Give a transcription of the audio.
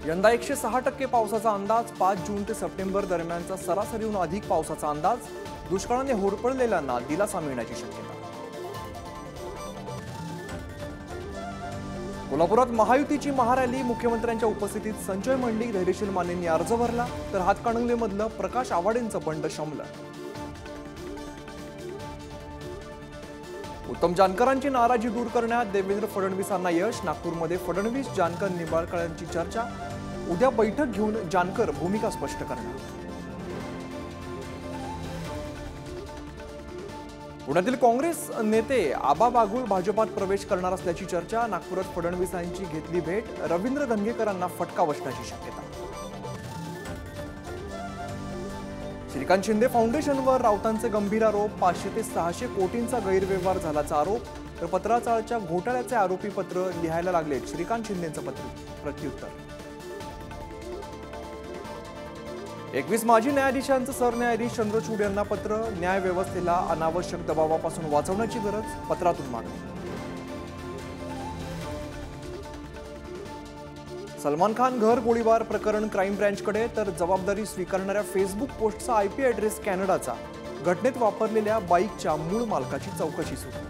यंदा 106% पावसाचा अंदाज। 5 जून ते सप्टेंबर दरम्यानचा सरासरीहून अधिक पावसाचा अंदाज। दुष्काळाने होरपळलेल्यांना दिलासा मिळण्याची शक्यता। कोल्हापुरात महायुतीची महारॅली। मुख्यमंत्र्यांच्या उपस्थितीत संजय मंडलिक, धैर्यशील मानेंनी अर्ज भरला, तर हातकणंगलेमधलं प्रकाश आवाडेंचं बंड शमलं। उत्तम जानकरांची नाराजी दूर करण्यात देवेंद्र फडणवीसांना यश। नागपूरमध्ये फडणवीस जानकर निंबाळकरांची चर्चा। उद्या बैठक घेऊन जानकर भूमिका स्पष्ट करणार। पुण्यातील काँग्रेस नेते आबा बागुल भाजपात प्रवेश करणार असल्याची चर्चा। नागपुरात फडणवीसांची घेतली भेट। रवींद्र धंगेकरांना फटका बसण्याची शक्यता। श्रीकांत शिंदे फाउंडेशनवर राऊतांचे गंभीर आरोप। 500 ते 600 कोटींचा गैरव्यवहार झाल्याचा आरोप, तर पत्राचाळच्या घोटाळ्याचे आरोपी पत्र लिहायला लागले श्रीकांत शिंदेंचं प्रत्युत्तर। 21 माजी न्यायाधीशांचं सरन्यायाधीश चंद्रचूड यांना पत्र। न्याय व्यवस्थेला अनावश्यक दबावापासून वाचवण्याची गरज, पत्रातून मागणी। सलमान खान घर गोळीबार प्रकरण क्राईम ब्रँचकडे, तर जबाबदारी स्वीकारणाऱ्या फेसबुक पोस्टचा IP ॲड्रेस कॅनडाचा। घटनेत वापरलेल्या बाईकच्या मूळ मालकाची चौकशी सुरू।